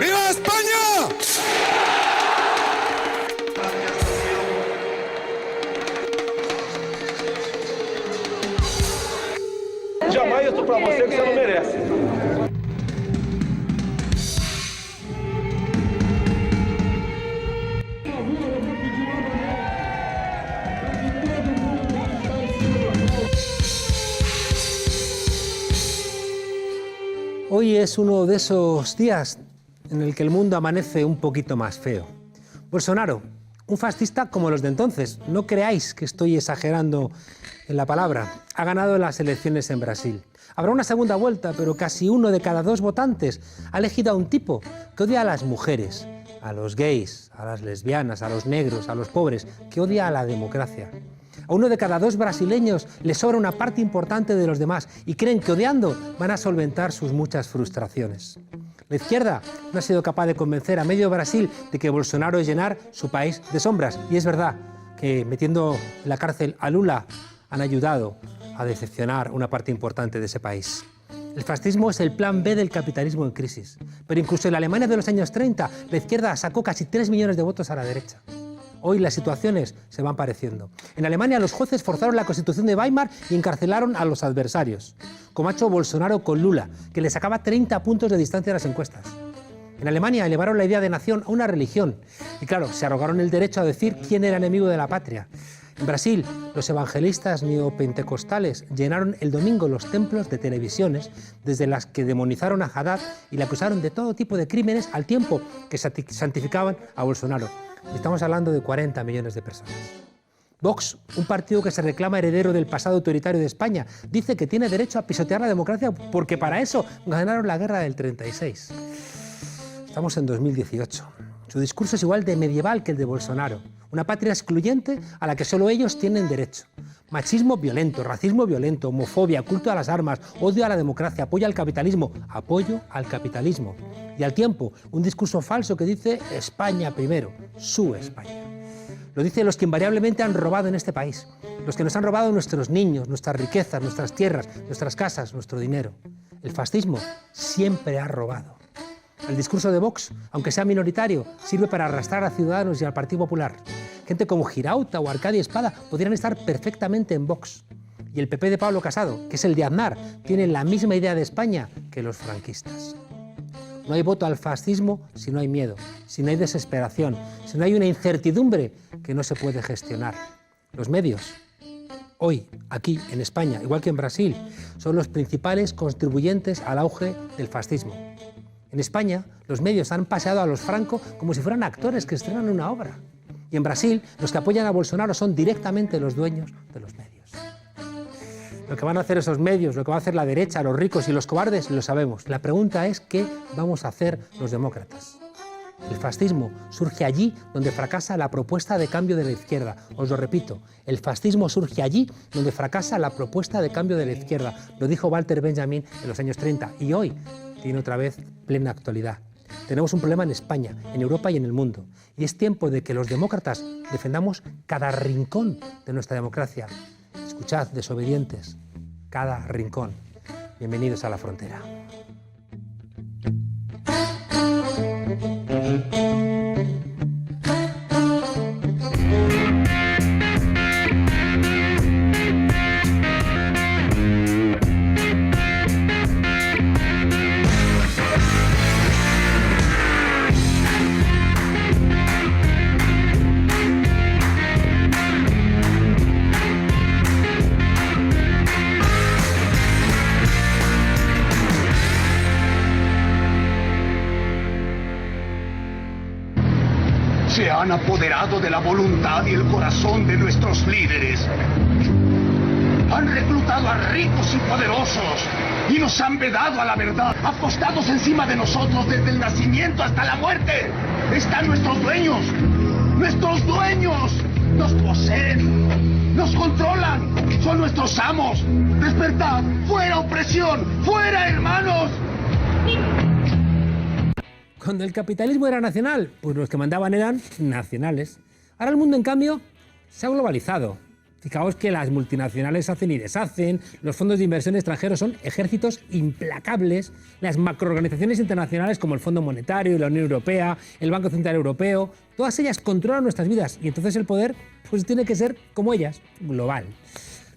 ¡Viva España! Jamais eu tô pra você que você não merece. Hoy es uno de esos días en el que el mundo amanece un poquito más feo. Bolsonaro, un fascista como los de entonces, no creáis que estoy exagerando en la palabra, ha ganado las elecciones en Brasil. Habrá una segunda vuelta, pero casi 1 de cada 2 votantes ha elegido a un tipo que odia a las mujeres, a los gays, a las lesbianas, a los negros, a los pobres, que odia a la democracia. A 1 de cada 2 brasileños le sobra una parte importante de los demás y creen que odiando van a solventar sus muchas frustraciones. La izquierda no ha sido capaz de convencer a medio Brasil de que Bolsonaro es llenar su país de sombras. Y es verdad que metiendo en la cárcel a Lula han ayudado a decepcionar una parte importante de ese país. El fascismo es el plan B del capitalismo en crisis. Pero incluso en la Alemania de los años 30, la izquierda sacó casi 3 millones de votos a la derecha. Hoy las situaciones se van pareciendo. En Alemania los jueces forzaron la Constitución de Weimar y encarcelaron a los adversarios, como ha hecho Bolsonaro con Lula, que le sacaba 30 puntos de distancia a las encuestas. En Alemania elevaron la idea de nación a una religión y, claro, se arrogaron el derecho a decir quién era enemigo de la patria. En Brasil, los evangelistas neopentecostales llenaron el domingo los templos de televisiones, desde las que demonizaron a Haddad y le acusaron de todo tipo de crímenes al tiempo que santificaban a Bolsonaro. Estamos hablando de 40 millones de personas. Vox, un partido que se reclama heredero del pasado autoritario de España, dice que tiene derecho a pisotear la democracia porque para eso ganaron la guerra del 36. Estamos en 2018. Su discurso es igual de medieval que el de Bolsonaro. Una patria excluyente a la que solo ellos tienen derecho. Machismo violento, racismo violento, homofobia, culto a las armas, odio a la democracia, apoyo al capitalismo. Y al tiempo, un discurso falso que dice España primero, su España. Lo dicen los que invariablemente han robado en este país. Los que nos han robado nuestros niños, nuestras riquezas, nuestras tierras, nuestras casas, nuestro dinero. El fascismo siempre ha robado. El discurso de Vox, aunque sea minoritario, sirve para arrastrar a Ciudadanos y al Partido Popular. Gente como Girauta o Arcadio Espada podrían estar perfectamente en Vox. Y el PP de Pablo Casado, que es el de Aznar, tiene la misma idea de España que los franquistas. No hay voto al fascismo si no hay miedo, si no hay desesperación, si no hay una incertidumbre que no se puede gestionar. Los medios, hoy, aquí en España, igual que en Brasil, son los principales contribuyentes al auge del fascismo. En España, los medios han paseado a los Franco como si fueran actores que estrenan una obra. Y en Brasil, los que apoyan a Bolsonaro son directamente los dueños de los medios. Lo que van a hacer esos medios, lo que va a hacer la derecha, los ricos y los cobardes, lo sabemos. La pregunta es ¿qué vamos a hacer los demócratas? El fascismo surge allí donde fracasa la propuesta de cambio de la izquierda. Os lo repito, el fascismo surge allí donde fracasa la propuesta de cambio de la izquierda. Lo dijo Walter Benjamin en los años 30 y hoy tiene otra vez plena actualidad. Tenemos un problema en España, en Europa y en el mundo. Y es tiempo de que los demócratas defendamos cada rincón de nuestra democracia. Escuchad, desobedientes, cada rincón. Bienvenidos a la frontera. Se han apoderado de la voluntad y el corazón de nuestros líderes. Han reclutado a ricos y poderosos y nos han vedado a la verdad, apostados encima de nosotros desde el nacimiento hasta la muerte. Están nuestros dueños. Nuestros dueños nos poseen, nos controlan, son nuestros amos. Despertad, fuera opresión, fuera hermanos. Cuando el capitalismo era nacional, pues los que mandaban eran nacionales. Ahora el mundo, en cambio, se ha globalizado. Fijaos que las multinacionales hacen y deshacen, los fondos de inversión extranjeros son ejércitos implacables, las macroorganizaciones internacionales como el Fondo Monetario, la Unión Europea, el Banco Central Europeo, todas ellas controlan nuestras vidas y entonces el poder pues tiene que ser como ellas, global.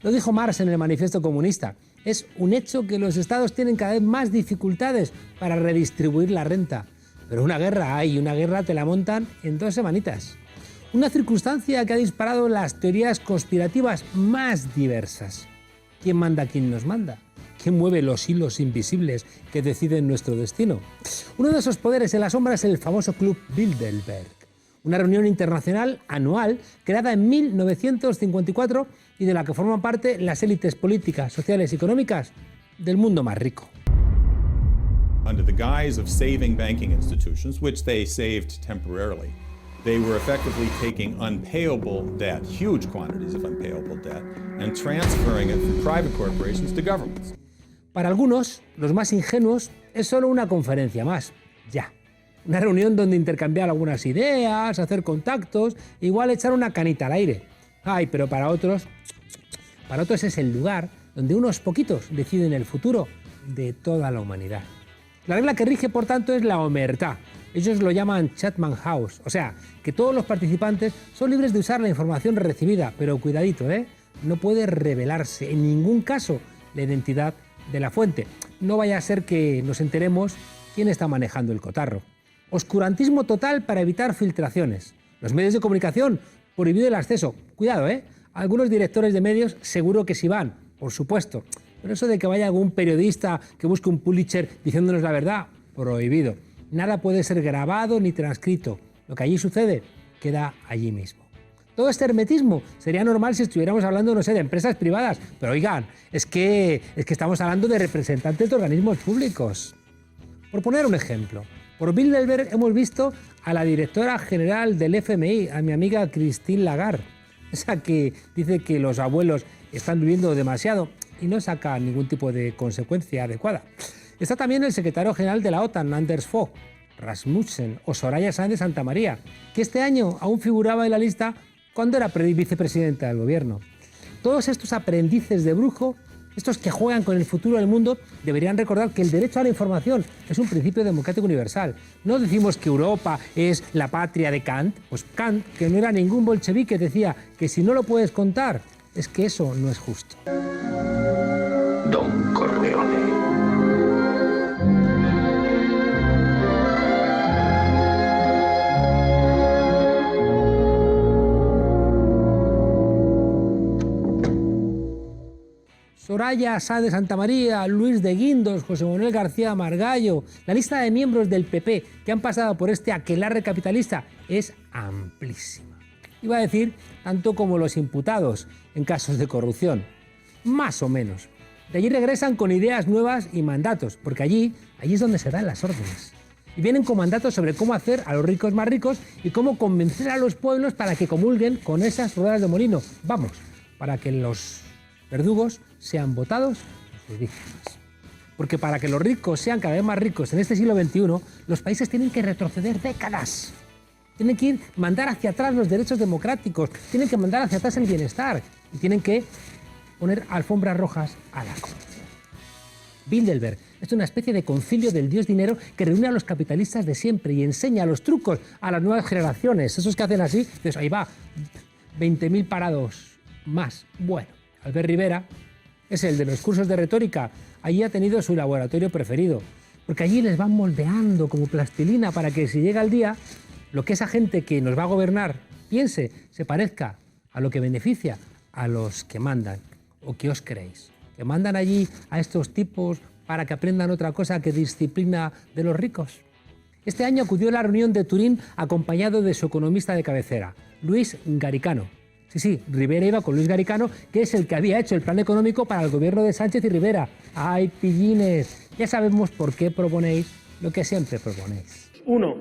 Lo dijo Marx en el Manifiesto Comunista. Es un hecho que los estados tienen cada vez más dificultades para redistribuir la renta. Pero una guerra hay, una guerra te la montan en 2 semanitas. Una circunstancia que ha disparado las teorías conspirativas más diversas. ¿Quién manda a quién nos manda? ¿Quién mueve los hilos invisibles que deciden nuestro destino? Uno de esos poderes en la sombra es el famoso Club Bilderberg, una reunión internacional anual creada en 1954 y de la que forman parte las élites políticas, sociales y económicas del mundo más rico. Under the guise of saving banking institutions, which they saved temporarily, they were effectively taking unpayable debt, huge quantities of unpayable debt, and transferring it from private corporations to governments. Para algunos, los más ingenuos, es solo una conferencia más, ya. Una reunión donde intercambiar algunas ideas, hacer contactos, igual echar una canita al aire. Ay, pero para otros es el lugar donde unos poquitos deciden el futuro de toda la humanidad. La regla que rige, por tanto, es la omertá. Ellos lo llaman Chatham House, o sea, que todos los participantes son libres de usar la información recibida, pero cuidadito, no puede revelarse en ningún caso la identidad de la fuente. No vaya a ser que nos enteremos quién está manejando el cotarro. Oscurantismo total para evitar filtraciones. Los medios de comunicación, prohibido el acceso. Cuidado, algunos directores de medios seguro que sí van, por supuesto. Pero eso de que vaya algún periodista que busque un Pulitzer diciéndonos la verdad, prohibido. Nada puede ser grabado ni transcrito. Lo que allí sucede queda allí mismo. Todo este hermetismo sería normal si estuviéramos hablando, no sé, de empresas privadas. Pero oigan, es que estamos hablando de representantes de organismos públicos. Por poner un ejemplo, por Bilderberg hemos visto a la directora general del FMI, a mi amiga Christine Lagarde, esa que dice que los abuelos están viviendo demasiado y no saca ningún tipo de consecuencia adecuada. Está también el secretario general de la OTAN, Anders Fogh Rasmussen, o Soraya Sáenz de Santamaría, que este año aún figuraba en la lista cuando era vicepresidenta del gobierno. Todos estos aprendices de brujo, estos que juegan con el futuro del mundo, deberían recordar que el derecho a la información es un principio democrático universal. No decimos que Europa es la patria de Kant, pues Kant, que no era ningún bolchevique, decía que si no lo puedes contar, es que eso no es justo. Don Corleone. Soraya Sáenz de Santamaría, Luis de Guindos, José Manuel García Margallo, la lista de miembros del PP que han pasado por este aquelarre capitalista es amplísima. Iba a decir, tanto como los imputados en casos de corrupción, más o menos. De allí regresan con ideas nuevas y mandatos, porque allí es donde se dan las órdenes. Y vienen con mandatos sobre cómo hacer a los ricos más ricos y cómo convencer a los pueblos para que comulguen con esas ruedas de molino. Vamos, para que los verdugos sean votados por sus víctimas. Porque para que los ricos sean cada vez más ricos en este siglo XXI, los países tienen que retroceder décadas. Tienen que mandar hacia atrás los derechos democráticos, tienen que mandar hacia atrás el bienestar y tienen que poner alfombras rojas a la corrupción. Bilderberg es una especie de concilio del dios dinero que reúne a los capitalistas de siempre y enseña los trucos a las nuevas generaciones. Esos que hacen así, pues ahí va, 20.000 parados más. Bueno, Albert Rivera es el de los cursos de retórica. Allí ha tenido su laboratorio preferido, porque allí les van moldeando como plastilina para que si llega el día, lo que esa gente que nos va a gobernar piense, se parezca a lo que beneficia a los que mandan. ¿O qué os creéis? ¿Que mandan allí a estos tipos para que aprendan otra cosa que disciplina de los ricos? Este año acudió a la reunión de Turín acompañado de su economista de cabecera, Luis Garicano. Sí, Rivera iba con Luis Garicano, que es el que había hecho el plan económico para el gobierno de Sánchez y Rivera. ¡Ay, pillines! Ya sabemos por qué proponéis lo que siempre proponéis. 1.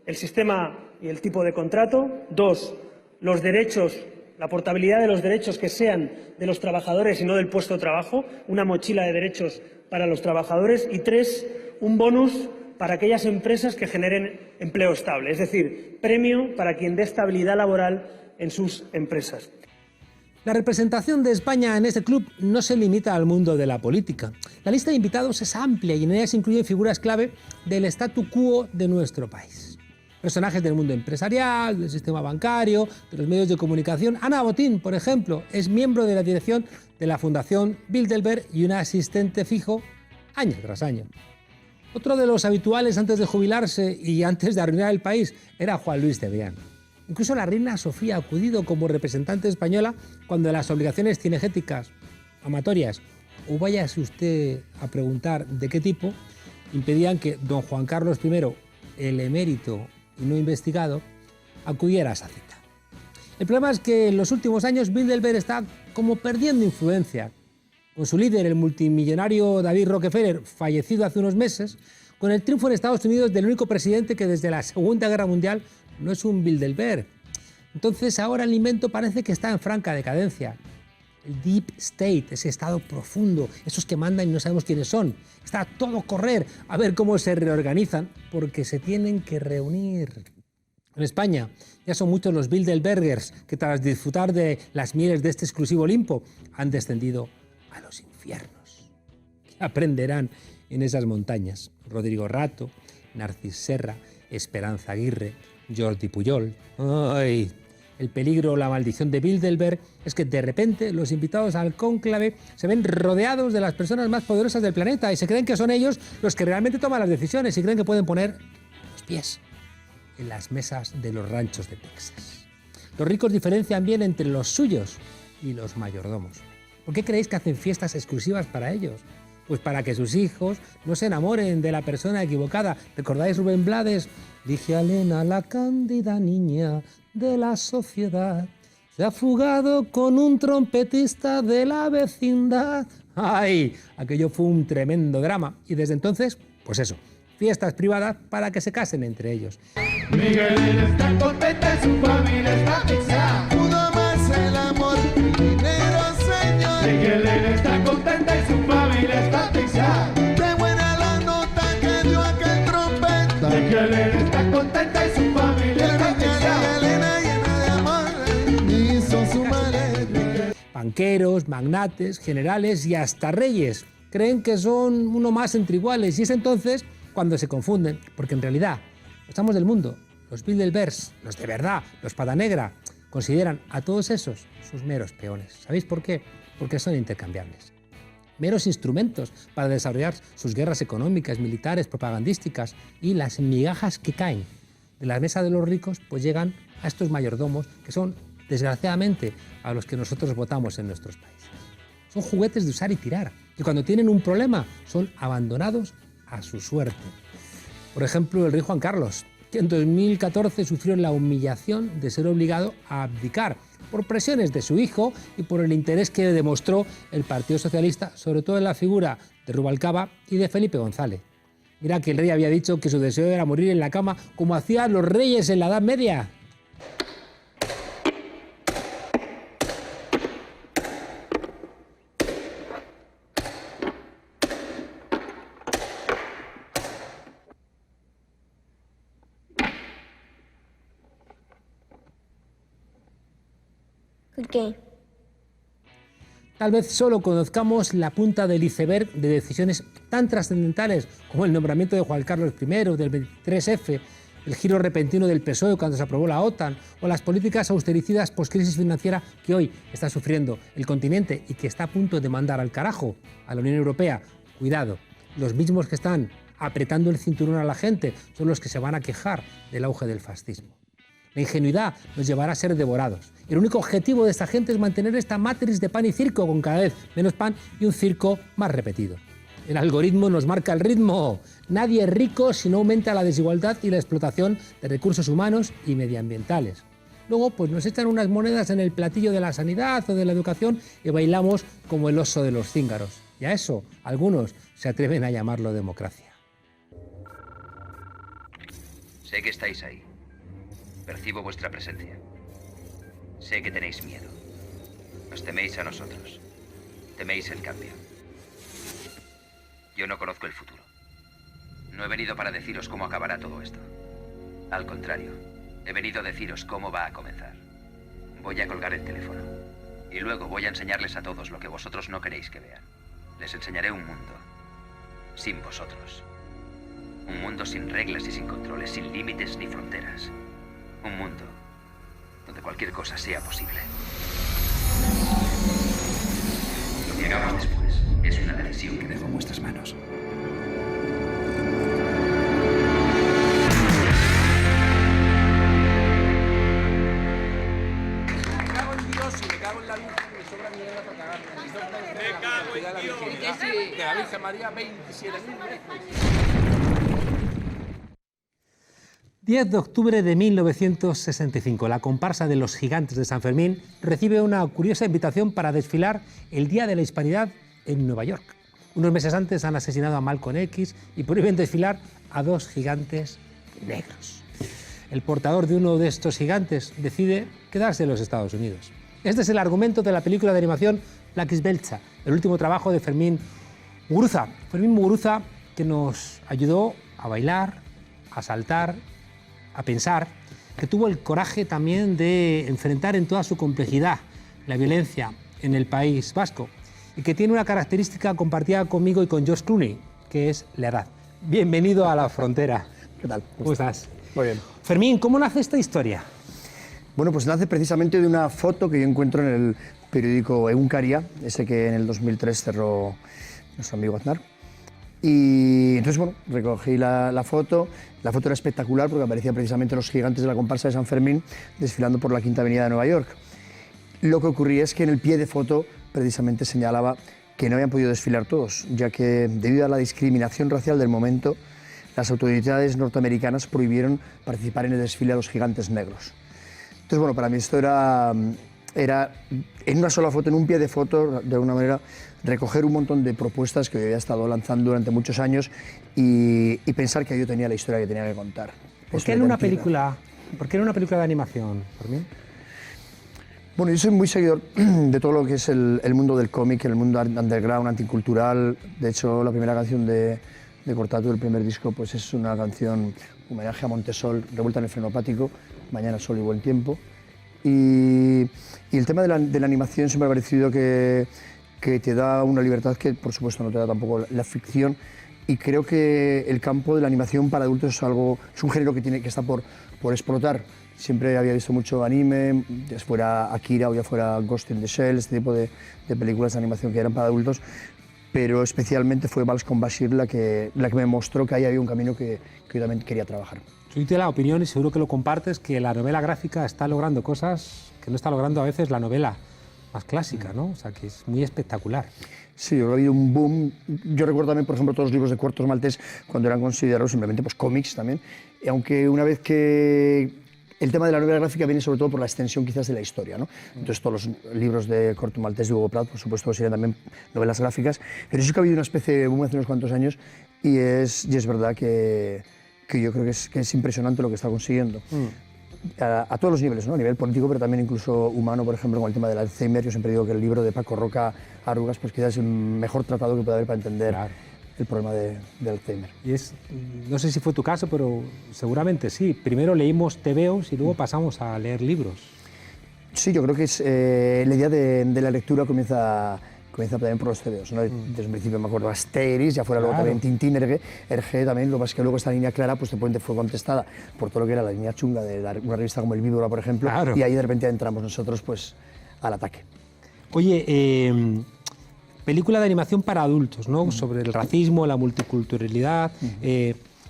El sistema y el tipo de contrato. 2. Los derechos, la portabilidad de los derechos que sean de los trabajadores y no del puesto de trabajo. Una mochila de derechos para los trabajadores. Y 3. Un bonus para aquellas empresas que generen empleo estable. Es decir, premio para quien dé estabilidad laboral en sus empresas. La representación de España en este club no se limita al mundo de la política. La lista de invitados es amplia y en ella se incluyen figuras clave del statu quo de nuestro país. Personajes del mundo empresarial, del sistema bancario, de los medios de comunicación. Ana Botín, por ejemplo, es miembro de la dirección de la Fundación Bilderberg y un asistente fijo año tras año. Otro de los habituales antes de jubilarse y antes de arruinar el país era Juan Luis Cebrián. Incluso la reina Sofía ha acudido como representante española cuando las obligaciones cinegéticas amatorias, o váyase usted a preguntar de qué tipo, impedían que don Juan Carlos I, el emérito y no investigado, acudiera a esa cita. El problema es que en los últimos años Bilderberg está como perdiendo influencia. Con su líder, el multimillonario David Rockefeller, fallecido hace unos meses, con el triunfo en Estados Unidos del único presidente que desde la Segunda Guerra Mundial no es un Bilderberg. Entonces ahora el invento parece que está en franca decadencia. El Deep State, ese estado profundo, esos que mandan y no sabemos quiénes son. Está a todo correr a ver cómo se reorganizan, porque se tienen que reunir. En España ya son muchos los Bilderbergers que tras disfrutar de las mieles de este exclusivo Olimpo han descendido a los infiernos. ¿Qué aprenderán en esas montañas? Rodrigo Rato, Narcís Serra, Esperanza Aguirre, Jordi Pujol. ¡Ay! El peligro o la maldición de Bilderberg es que de repente los invitados al cónclave se ven rodeados de las personas más poderosas del planeta y se creen que son ellos los que realmente toman las decisiones y creen que pueden poner los pies en las mesas de los ranchos de Texas. Los ricos diferencian bien entre los suyos y los mayordomos. ¿Por qué creéis que hacen fiestas exclusivas para ellos? Pues para que sus hijos no se enamoren de la persona equivocada. ¿Recordáis Rubén Blades? Ligia Elena, la cándida niña de la sociedad, se ha fugado con un trompetista de la vecindad. ¡Ay! Aquello fue un tremendo drama. Y desde entonces, pues eso, fiestas privadas para que se casen entre ellos. Miguel está contenta y su familia está feliz. Pudo más el amor, el dinero, señor. Miguel está contenta y su familia está feliz. Qué buena la nota que dio aquel trompeta. Miguel está contenta y su familia está feliz. Banqueros, magnates, generales y hasta reyes creen que son uno más entre iguales y es entonces cuando se confunden, porque en realidad los amos del mundo, los Bilderbergs, los de verdad, los pata negra, consideran a todos esos sus meros peones. ¿Sabéis por qué? Porque son intercambiables. Meros instrumentos para desarrollar sus guerras económicas, militares, propagandísticas y las migajas que caen de la mesa de los ricos pues llegan a estos mayordomos que son, desgraciadamente, a los que nosotros votamos en nuestros países. Son juguetes de usar y tirar, que cuando tienen un problema son abandonados a su suerte. Por ejemplo, el rey Juan Carlos, que en 2014 sufrió la humillación de ser obligado a abdicar por presiones de su hijo y por el interés que demostró el Partido Socialista, sobre todo en la figura de Rubalcaba y de Felipe González. Mira que el rey había dicho que su deseo era morir en la cama como hacían los reyes en la Edad Media. Good game. Tal vez solo conozcamos la punta del iceberg de decisiones tan trascendentales como el nombramiento de Juan Carlos I, del 23F, el giro repentino del PSOE cuando se aprobó la OTAN o las políticas austericidas post-crisis financiera que hoy está sufriendo el continente y que está a punto de mandar al carajo a la Unión Europea. Cuidado, los mismos que están apretando el cinturón a la gente son los que se van a quejar del auge del fascismo. La ingenuidad nos llevará a ser devorados. El único objetivo de esta gente es mantener esta matriz de pan y circo con cada vez menos pan y un circo más repetido. El algoritmo nos marca el ritmo. Nadie es rico si no aumenta la desigualdad y la explotación de recursos humanos y medioambientales. Luego, pues nos echan unas monedas en el platillo de la sanidad o de la educación y bailamos como el oso de los cíngaros. Y a eso, algunos se atreven a llamarlo democracia. Sé que estáis ahí. Percibo vuestra presencia. Sé que tenéis miedo. Nos teméis a nosotros. Teméis el cambio. Yo no conozco el futuro. No he venido para deciros cómo acabará todo esto. Al contrario, he venido a deciros cómo va a comenzar. Voy a colgar el teléfono. Y luego voy a enseñarles a todos lo que vosotros no queréis que vean. Les enseñaré un mundo sin vosotros. Un mundo sin reglas y sin controles, sin límites ni fronteras. Un mundo donde cualquier cosa sea posible. Lo que hagamos después es una decisión que dejo en vuestras manos. Me cago en Dios y me cago en la Virgen y me sobra mierda para cagarme. Me cago en Dios. De la Virgen María 27.000 veces. 10 de octubre de 1965, la comparsa de los Gigantes de San Fermín recibe una curiosa invitación para desfilar el Día de la Hispanidad en Nueva York. Unos meses antes han asesinado a Malcolm X y prohíben desfilar a 2 gigantes negros. El portador de uno de estos gigantes decide quedarse en los Estados Unidos. Este es el argumento de la película de animación Black is Belcha, el último trabajo de Fermín Muguruza. Fermín Muguruza, que nos ayudó a bailar, a saltar, a pensar, que tuvo el coraje también de enfrentar en toda su complejidad la violencia en el País Vasco y que tiene una característica compartida conmigo y con George Clooney, que es la edad. Bienvenido a La Frontera. ¿Qué tal? ¿Cómo estás? Muy bien. Fermín, ¿cómo nace esta historia? Bueno, pues nace precisamente de una foto que yo encuentro en el periódico Egunkaria, ese que en el 2003 cerró nuestro amigo Aznar. Y entonces, bueno, recogí la foto. La foto era espectacular porque aparecían precisamente los gigantes de la comparsa de San Fermín desfilando por la Quinta Avenida de Nueva York. Lo que ocurría es que en el pie de foto precisamente señalaba que no habían podido desfilar todos, ya que debido a la discriminación racial del momento, las autoridades norteamericanas prohibieron participar en el desfile a los gigantes negros. Entonces, bueno, para mí esto era en una sola foto, en un pie de foto, de alguna manera, recoger un montón de propuestas que yo había estado lanzando durante muchos años y pensar que yo tenía la historia que tenía que contar. ¿Por qué era una película de animación, Fermín? Bueno, yo soy muy seguidor de todo lo que es el mundo del cómic, el mundo underground, anticultural. De hecho, la primera canción de Cortatu, el primer disco, pues es una canción homenaje a Montesol, revuelta en el frenopático, Mañana, sol y buen tiempo. Y el tema de la animación siempre me ha parecido que te da una libertad que, por supuesto, no te da tampoco la ficción. Y creo que el campo de la animación para adultos es un género que está por explotar. Siempre había visto mucho anime, ya fuera Akira o ya fuera Ghost in the Shell, este tipo de películas de animación que eran para adultos, pero especialmente fue Vals con Bashir la que me mostró que ahí había un camino que yo también quería trabajar. Soy de la opinión, y seguro que lo compartes, que la novela gráfica está logrando cosas que no está logrando a veces la novela más clásica, ¿no? O sea, que es muy espectacular. Sí, ha habido un boom. Yo recuerdo también, por ejemplo, todos los libros de Cortos Maltés cuando eran considerados simplemente pues, cómics también, y aunque una vez que el tema de la novela gráfica viene sobre todo por la extensión quizás de la historia, ¿no? Entonces todos los libros de Corto Maltés de Hugo Pratt, por supuesto, serían también novelas gráficas, pero sí que ha habido una especie de boom hace unos cuantos años y es verdad que yo creo que es impresionante lo que está consiguiendo. A todos los niveles, ¿no? A nivel político, pero también incluso humano, por ejemplo, con el tema del Alzheimer. Yo siempre digo que el libro de Paco Roca, Arrugas, pues quizás es el mejor tratado que puede haber para entender el problema de Alzheimer. Y no sé si fue tu caso, pero seguramente sí. Primero leímos tebeos y luego pasamos a leer libros. Sí, yo creo que es, la idea de la lectura comienza también por los tebeos, ¿no? Desde un principio me acuerdo Asterix, ya fuera luego también Tintín, Hergé también, lo que pasa es que luego esta línea clara pues de repente fue contestada por todo lo que era la línea chunga de una revista como El Víbora, por ejemplo, y ahí de repente entramos nosotros pues al ataque. Oye, película de animación para adultos, ¿no? Sobre el racismo, la multiculturalidad.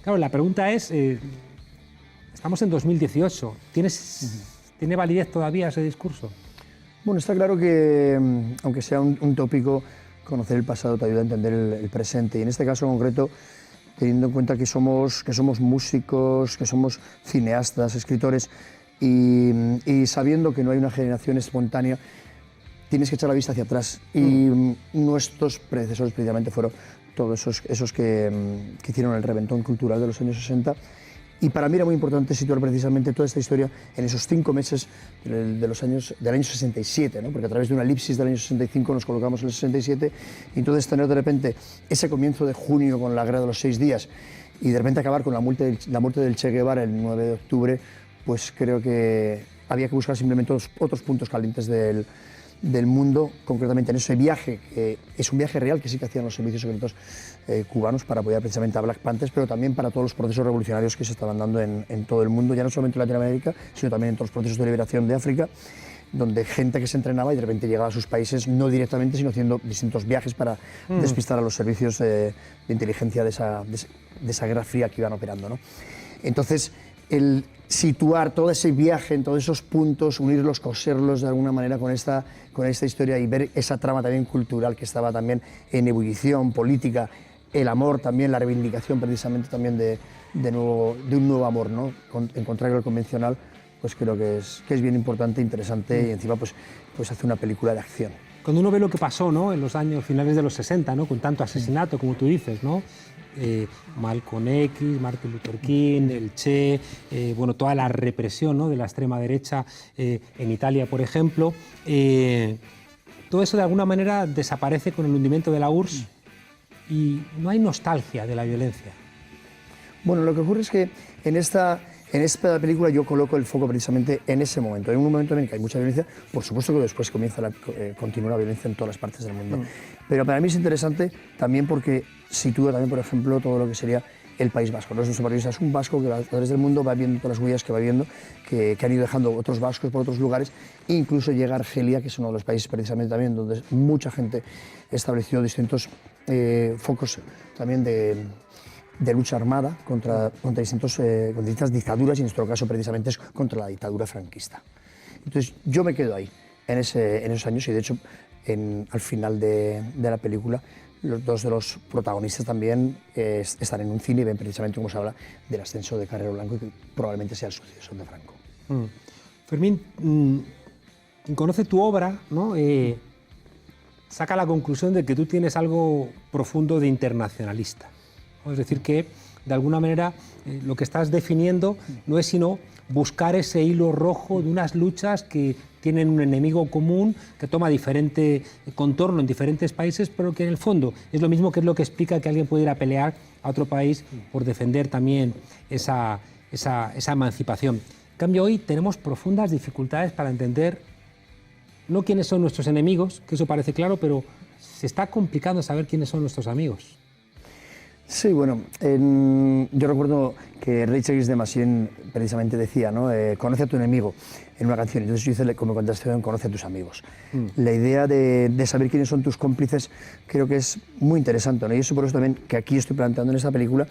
Claro, la pregunta es, estamos en 2018, ¿tiene validez todavía ese discurso? Bueno, está claro que, aunque sea un tópico, conocer el pasado te ayuda a entender el presente. Y en este caso concreto, teniendo en cuenta que somos músicos, que somos cineastas, escritores, y sabiendo que no hay una generación espontánea, tienes que echar la vista hacia atrás. Y nuestros predecesores precisamente fueron todos esos que hicieron el reventón cultural de los años 60. Y para mí era muy importante situar precisamente toda esta historia en esos 5 meses del año 67, ¿no? Porque a través de una elipsis del año 65 nos colocamos en el 67 y entonces tener de repente ese comienzo de junio con la guerra de los 6 días y de repente acabar con la muerte del Che Guevara el 9 de octubre, pues creo que había que buscar simplemente otros puntos calientes del del mundo, concretamente en ese viaje, que es un viaje real que sí que hacían los servicios secretos cubanos para apoyar precisamente a Black Panthers, pero también para todos los procesos revolucionarios que se estaban dando en todo el mundo, ya no solamente en Latinoamérica, sino también en todos los procesos de liberación de África, donde gente que se entrenaba y de repente llegaba a sus países, no directamente, sino haciendo distintos viajes para despistar a los servicios de inteligencia de esa guerra fría que iban operando, ¿no? Entonces, el situar todo ese viaje en todos esos puntos, unirlos, coserlos de alguna manera con esta historia y ver esa trama también cultural que estaba también en ebullición, política, el amor también, la reivindicación precisamente también de un nuevo amor, ¿no? En contrario al convencional, pues creo que es bien importante, interesante y encima pues hace una película de acción. Cuando uno ve lo que pasó, ¿no?, en los años finales de los 60, ¿no?, con tanto asesinato, como tú dices, ¿no?, Malcolm X, Martin Luther King, el Che, bueno, toda la represión, ¿no?, de la extrema derecha en Italia, por ejemplo, todo eso de alguna manera desaparece con el hundimiento de la URSS y no hay nostalgia de la violencia. Bueno, lo que ocurre es que en esta película yo coloco el foco precisamente en ese momento. En un momento en el que hay mucha violencia, por supuesto que después continúa la violencia en todas las partes del mundo. Pero para mí es interesante también porque sitúa también, por ejemplo, todo lo que sería el País Vasco. No es un separatista, es un vasco que a través del mundo va viendo todas las huellas que va viendo, que han ido dejando otros vascos por otros lugares, e incluso llega a Argelia, que es uno de los países precisamente también donde mucha gente estableció distintos focos también de lucha armada contra distintas dictaduras, y en nuestro caso precisamente es contra la dictadura franquista. Entonces yo me quedo ahí, en esos años, y de hecho al final de la película los dos de los protagonistas también están en un cine y ven precisamente cómo se habla del ascenso de Carrero Blanco y que probablemente sea el sucesor de Franco. Fermín, quien conoce tu obra, ¿no?, saca la conclusión de que tú tienes algo profundo de internacionalista. Es decir, que de alguna manera lo que estás definiendo no es sino buscar ese hilo rojo de unas luchas que tienen un enemigo común, que toma diferente contorno en diferentes países, pero que en el fondo es lo mismo, que es lo que explica que alguien puede ir a pelear a otro país por defender también esa emancipación. En cambio, hoy tenemos profundas dificultades para entender no quiénes son nuestros enemigos, que eso parece claro, pero se está complicando saber quiénes son nuestros amigos. Sí, bueno, yo recuerdo que Rage Against the Machine precisamente decía, ¿no?, conoce a tu enemigo, en una canción. Entonces yo hice como contestación, conoce a tus amigos. La idea de saber quiénes son tus cómplices creo que es muy interesante, ¿no? Y eso por eso también que aquí estoy planteando en esta película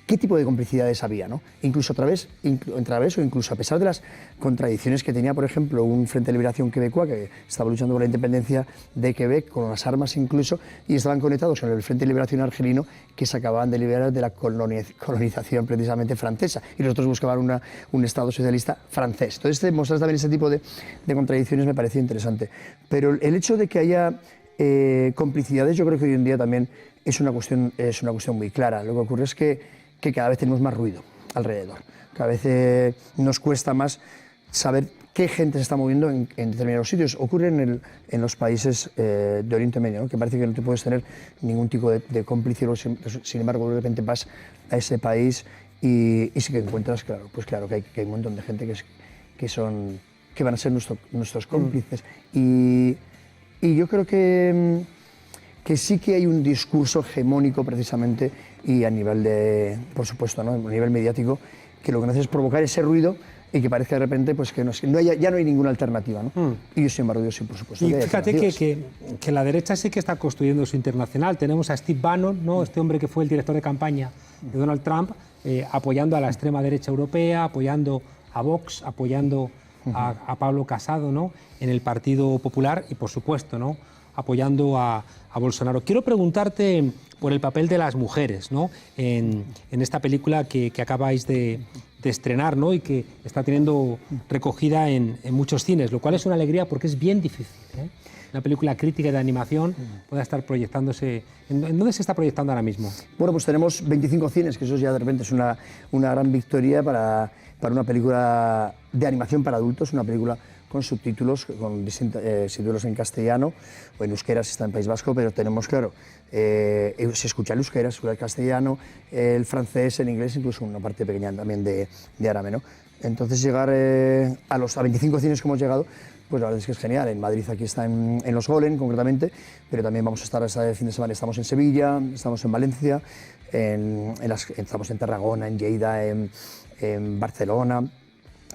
qué tipo de complicidades había, ¿no? Incluso a través o incluso a pesar de las contradicciones que tenía, por ejemplo, un Frente de Liberación Quebecois que estaba luchando por la independencia de Quebec, con las armas incluso, y estaban conectados con el Frente de Liberación Argelino, que se acababan de liberar de la colonización precisamente francesa, y los otros buscaban un Estado socialista francés. Entonces, mostrar también ese tipo de contradicciones me parecía interesante. Pero el hecho de que haya complicidades, yo creo que hoy en día también es una cuestión muy clara. Lo que ocurre es que cada vez tenemos más ruido alrededor. Cada vez nos cuesta más saber qué gente se está moviendo en determinados sitios. Ocurre en los países de Oriente Medio, ¿no?, que parece que no te puedes tener ningún tipo de cómplice, sin embargo, de repente vas a ese país y sí que encuentras, claro que hay un montón de gente que van a ser nuestros cómplices. Y yo creo que sí que hay un discurso hegemónico precisamente, y a nivel por supuesto, ¿no?, a nivel mediático, que lo que hace es provocar ese ruido y que parezca de repente pues, que ya no hay ninguna alternativa, ¿no? Y yo, sin embargo, yo sí, por supuesto. Y fíjate que la derecha sí que está construyendo su internacional. Tenemos a Steve Bannon, ¿no?, este hombre que fue el director de campaña de Donald Trump, apoyando a la extrema derecha europea, apoyando a Vox, apoyando a Pablo Casado, ¿no?, en el Partido Popular, y por supuesto, ¿no?, apoyando a Bolsonaro. Quiero preguntarte por el papel de las mujeres, ¿no?, en esta película que acabáis de estrenar, ¿no?, y que está teniendo recogida en muchos cines, lo cual es una alegría porque es bien difícil, ¿eh? Una película crítica de animación pueda estar proyectándose. ¿En dónde se está proyectando ahora mismo? Bueno, pues tenemos 25 cines, que eso ya de repente es una gran victoria para una película de animación para adultos, una película con subtítulos, con distintos subtítulos en castellano o en euskera si está en País Vasco, pero tenemos, claro, se escucha el euskera, se escucha el castellano, el francés, el inglés, incluso una parte pequeña también de árabe, ¿no? Entonces llegar a 25 cines que hemos llegado, pues la verdad es que es genial. En Madrid aquí está en Los Golen, concretamente, pero también vamos a estar este fin de semana. Estamos en Sevilla, estamos en Valencia, estamos en Tarragona, en Lleida, en Barcelona,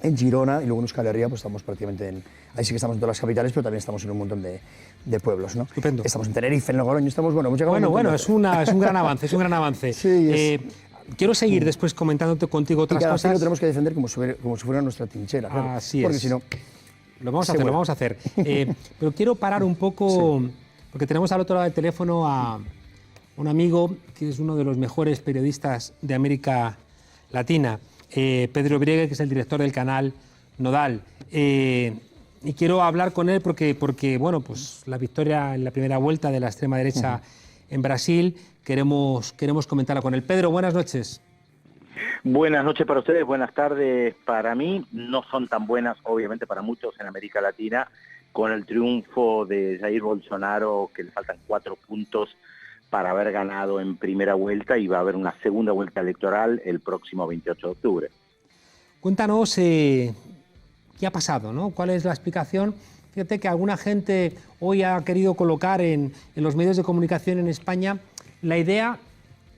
en Girona, y luego en Euskal Herria, pues estamos prácticamente ahí sí que estamos en todas las capitales, pero también estamos en un montón de pueblos, ¿no? Estupendo. Estamos en Tenerife, en Logroño, estamos, bueno, hemos llegado a un montón de- es un gran avance, es un gran avance. Sí, Quiero seguir después comentándote contigo y otras cada cosas. lo tenemos que defender como si fuera nuestra trinchera, claro, Así porque es. si no... Lo vamos a se hacer, lo vuela. vamos a hacer. Pero quiero parar un poco, porque tenemos al otro lado del teléfono a un amigo que es uno de los mejores periodistas de América Latina, Pedro Briege, que es el director del canal Nodal. Y quiero hablar con él porque bueno, pues la victoria en la primera vuelta de la extrema derecha en Brasil, queremos comentarla con él. Pedro, buenas noches. Buenas noches para ustedes, buenas tardes para mí. No son tan buenas, obviamente, para muchos en América Latina, con el triunfo de Jair Bolsonaro, que le faltan 4 puntos para haber ganado en primera vuelta, y va a haber una segunda vuelta electoral el próximo 28 de octubre. Cuéntanos qué ha pasado, ¿no? ¿Cuál es la explicación? Fíjate que alguna gente hoy ha querido colocar en los medios de comunicación en España la idea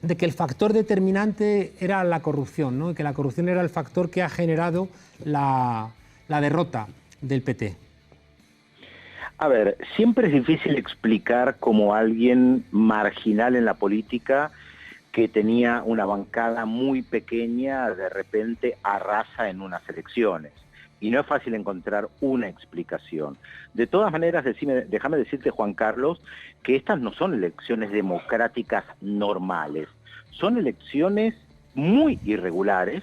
de que el factor determinante era la corrupción, ¿no? Y que la corrupción era el factor que ha generado la derrota del PT. A ver, siempre es difícil explicar cómo alguien marginal en la política, que tenía una bancada muy pequeña, de repente arrasa en unas elecciones. Y no es fácil encontrar una explicación. De todas maneras, déjame decirte, Juan Carlos, que estas no son elecciones democráticas normales. Son elecciones muy irregulares,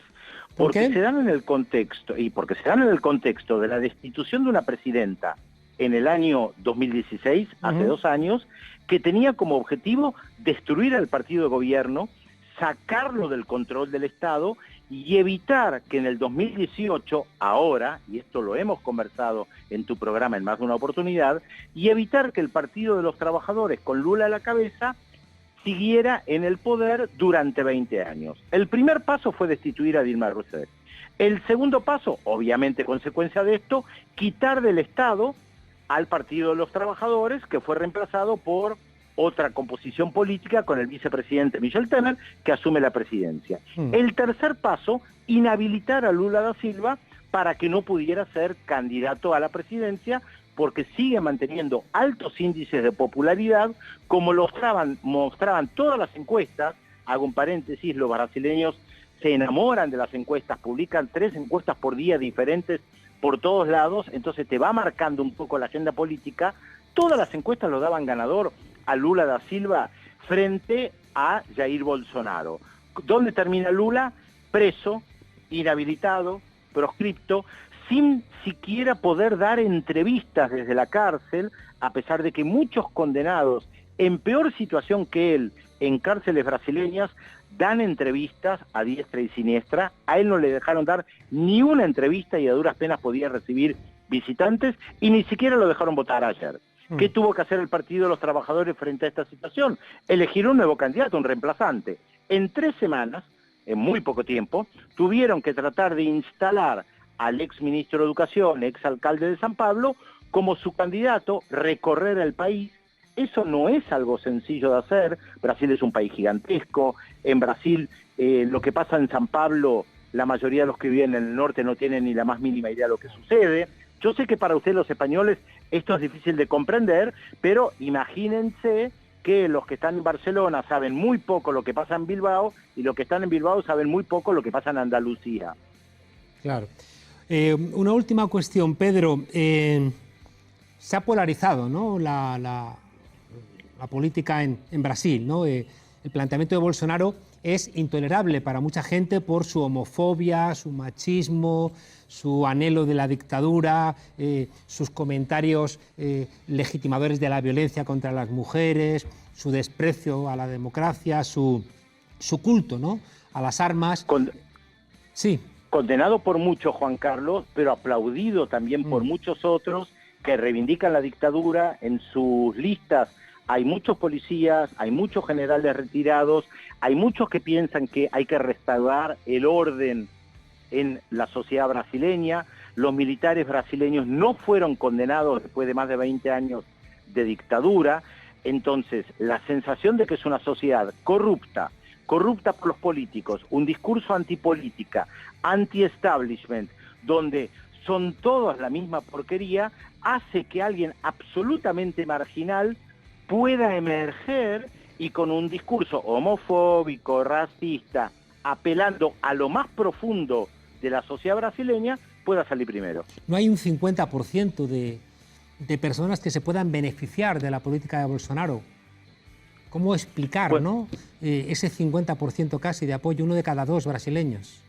porque se dan en el contexto, de la destitución de una presidenta en el año 2016, hace 2 años, que tenía como objetivo destruir al partido de gobierno, sacarlo del control del Estado y evitar que en el 2018, ahora, y esto lo hemos conversado en tu programa en más de una oportunidad, y evitar que el Partido de los Trabajadores, con Lula a la cabeza, siguiera en el poder durante 20 años. El primer paso fue destituir a Dilma Rousseff. El segundo paso, obviamente consecuencia de esto, quitar del Estado al Partido de los Trabajadores, que fue reemplazado por otra composición política con el vicepresidente Michel Temer, que asume la presidencia. El tercer paso, inhabilitar a Lula da Silva para que no pudiera ser candidato a la presidencia, porque sigue manteniendo altos índices de popularidad, como lo mostraban todas las encuestas. Hago un paréntesis, los brasileños se enamoran de las encuestas, publican 3 encuestas por día diferentes por todos lados, entonces te va marcando un poco la agenda política. Todas las encuestas lo daban ganador a Lula da Silva frente a Jair Bolsonaro. ¿Dónde termina Lula? Preso, inhabilitado, proscripto, sin siquiera poder dar entrevistas desde la cárcel, a pesar de que muchos condenados en peor situación que él en cárceles brasileñas dan entrevistas a diestra y siniestra. A él no le dejaron dar ni una entrevista y a duras penas podía recibir visitantes, y ni siquiera lo dejaron votar ayer. ¿Qué tuvo que hacer el Partido de los Trabajadores frente a esta situación? Elegir un nuevo candidato, un reemplazante. En 3 semanas, en muy poco tiempo, tuvieron que tratar de instalar al ex ministro de Educación, ex alcalde de San Pablo, como su candidato, recorrer el país. Eso no es algo sencillo de hacer. Brasil es un país gigantesco. En Brasil, lo que pasa en San Pablo, la mayoría de los que viven en el norte no tienen ni la más mínima idea de lo que sucede. Yo sé que para ustedes los españoles esto es difícil de comprender, pero imagínense que los que están en Barcelona saben muy poco lo que pasa en Bilbao, y los que están en Bilbao saben muy poco lo que pasa en Andalucía. Claro. Una última cuestión, Pedro. Se ha polarizado, ¿no?, la política en Brasil, ¿no? El planteamiento de Bolsonaro es intolerable para mucha gente por su homofobia, su machismo, su anhelo de la dictadura, sus comentarios legitimadores de la violencia contra las mujeres, su desprecio a la democracia, su culto, ¿no?, a las armas. Sí. Condenado por muchos, Juan Carlos, pero aplaudido también por muchos otros que reivindican la dictadura. En sus listas hay muchos policías, hay muchos generales retirados, hay muchos que piensan que hay que restaurar el orden en la sociedad brasileña. los militares brasileños no fueron condenados después de más de 20 años de dictadura. Entonces, la sensación de que es una sociedad corrupta por los políticos, un discurso antipolítica, anti-establishment, donde son todas la misma porquería, hace que alguien absolutamente marginal pueda emerger y con un discurso homofóbico, racista, apelando a lo más profundo de la sociedad brasileña, pueda salir primero. No hay un 50% de personas que se puedan beneficiar de la política de Bolsonaro. ¿Cómo explicar, pues, ¿no? Ese 50% casi de apoyo, 1 de cada 2 brasileños?